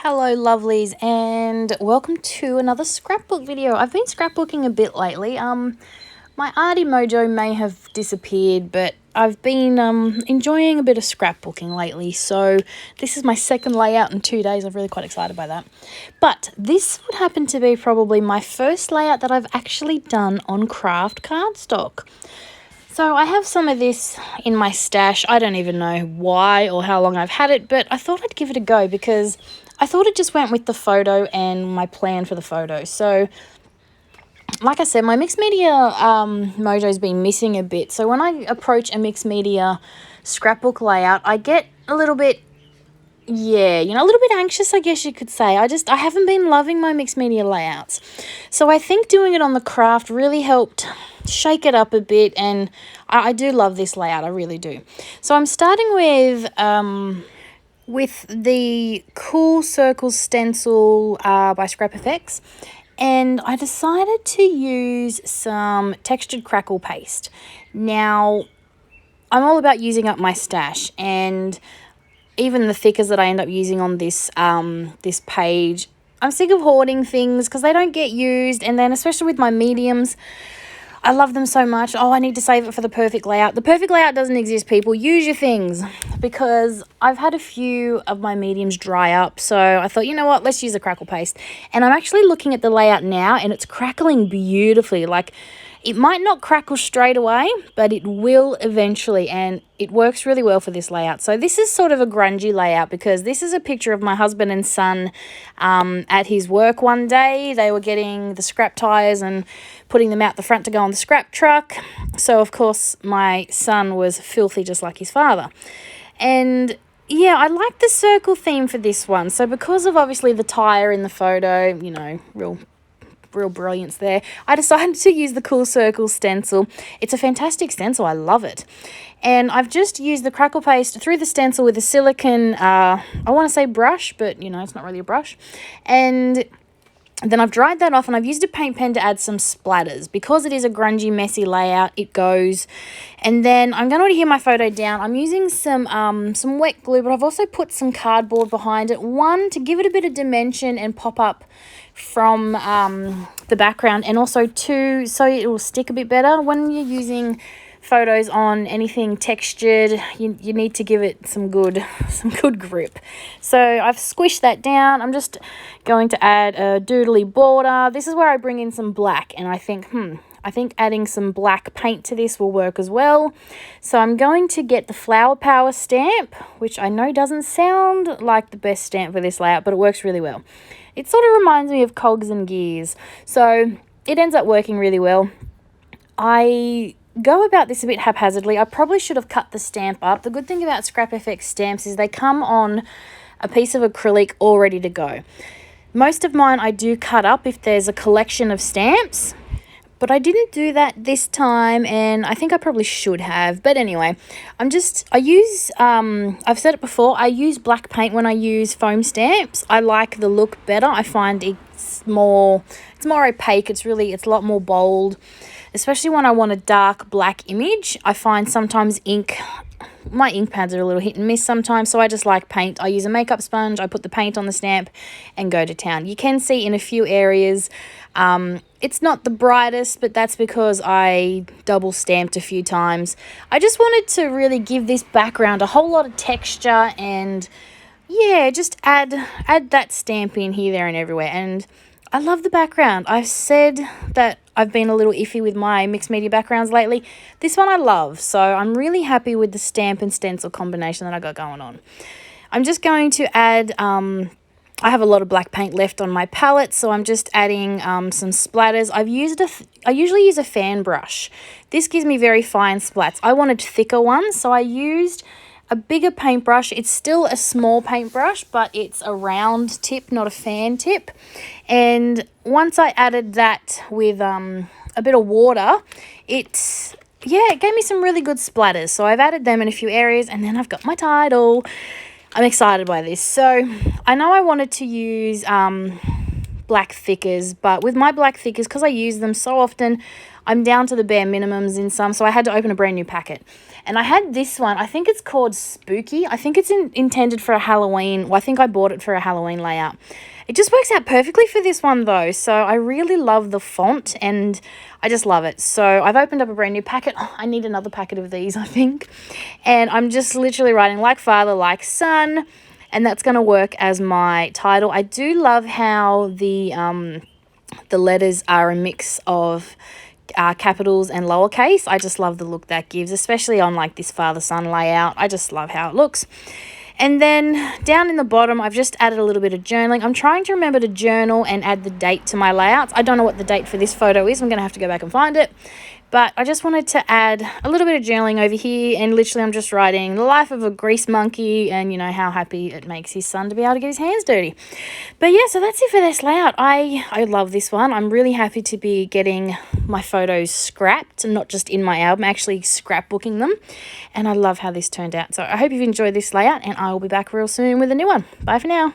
Hello lovelies, and welcome to another scrapbook video. I've been scrapbooking a bit lately. My arty mojo may have disappeared, but I've been enjoying a bit of scrapbooking lately. So this is my second layout in 2 days. I'm really quite excited by that. But this would happen to be probably my first layout that I've actually done on craft cardstock. So I have some of this in my stash. I don't even know why or how long I've had it, but I thought I'd give it a go because I thought it just went with the photo and my plan for the photo. So like I said, my mixed media mojo's been missing a bit. So when I approach a mixed media scrapbook layout, I get a little bit, a little bit anxious, I guess you could say. I haven't been loving my mixed media layouts. So I think doing it on the craft really helped shake it up a bit, and I do love this layout, I really do. So I'm starting with the Cool Circles Stencil by Scrap Effects, and I decided to use some textured Crackle Paste. Now, I'm all about using up my stash, and even the thickers that I end up using on this this page, I'm sick of hoarding things because they don't get used, and then especially with my mediums, I love them so much. Oh, I need to save it for the perfect layout. The perfect layout doesn't exist, people. Use your things, because I've had a few of my mediums dry up. So I thought, you know what, let's use the Crackle Paste. And I'm actually looking at the layout now, and it's crackling beautifully. Like, it might not crackle straight away, but it will eventually, and it works really well for this layout. So this is sort of a grungy layout because this is a picture of my husband and son at his work one day. They were getting the scrap tires and putting them out the front to go on the scrap truck. So, of course, my son was filthy just like his father. And yeah, I like the circle theme for this one. So because of obviously the tire in the photo, you know, real brilliance there, I decided to use the Cool Circles stencil. It's a fantastic stencil. I love it. And I've just used the Crackle Paste through the stencil with a silicone, I want to say brush, but, you know, it's not really a brush. And then I've dried that off, and I've used a paint pen to add some splatters. Because it is a grungy, messy layout, it goes. And then I'm going to adhere my photo down. I'm using some wet glue, but I've also put some cardboard behind it. One, to give it a bit of dimension and pop up from the background, and also two, so it will stick a bit better. When you're using photos on anything textured, you need to give it some good grip. So I've squished that down. I'm just going to add a doodly border. This is where I bring in some black, and I think adding some black paint to this will work as well. So I'm going to get the Flower Power stamp, which I know doesn't sound like the best stamp for this layout, but it works really well. It sort of reminds me of cogs and gears, so it ends up working really well. I go about this a bit haphazardly. I probably should have cut the stamp up. The good thing about Scrap FX stamps is they come on a piece of acrylic all ready to go. Most of mine I do cut up if there's a collection of stamps, but I didn't do that this time, and I think I probably should have. But anyway, I've said it before, I use black paint when I use foam stamps. I like the look better. I find it's more opaque. It's a lot more bold, especially when I want a dark black image. I find sometimes my ink pads are a little hit and miss sometimes, so I just like paint. I use a makeup sponge, I put the paint on the stamp and go to town. You can see in a few areas it's not the brightest, but that's because I double stamped a few times. I just wanted to really give this background a whole lot of texture, and yeah, just add that stamp in here, there and everywhere. And I love the background. I've said that I've been a little iffy with my mixed media backgrounds lately. This one I love, so I'm really happy with the stamp and stencil combination that I got going on. I'm just going to add, I have a lot of black paint left on my palette, so I'm just adding some splatters. I usually use a fan brush. This gives me very fine splats. I wanted thicker ones, so I used a bigger paintbrush. It's still a small paintbrush, but it's a round tip, not a fan tip. And once I added that with a bit of water, it gave me some really good splatters. So I've added them in a few areas, and then I've got my title. I'm excited by this. So I know I wanted to use black thickers, but with my black thickers, because I use them so often, I'm down to the bare minimums in some, so I had to open a brand new packet. And I had this one, I think it's called Spooky. I think it's intended for a Halloween, well, I think I bought it for a Halloween layout. It just works out perfectly for this one though, so I really love the font and I just love it. So I've opened up a brand new packet. Oh, I need another packet of these, I think. And I'm just literally writing like father, like son, and that's going to work as my title. I do love how the letters are a mix of capitals and lowercase. I just love the look that gives, especially on like this father-son layout. I just love how it looks. And then down in the bottom, I've just added a little bit of journaling. I'm trying to remember to journal and add the date to my layouts. I don't know what the date for this photo is. I'm going to have to go back and find it. But I just wanted to add a little bit of journaling over here, and literally I'm just writing the life of a grease monkey and, you know, how happy it makes his son to be able to get his hands dirty. But yeah, so that's it for this layout. I love this one. I'm really happy to be getting my photos scrapped and not just in my album, actually scrapbooking them. And I love how this turned out. So I hope you've enjoyed this layout, and I will be back real soon with a new one. Bye for now.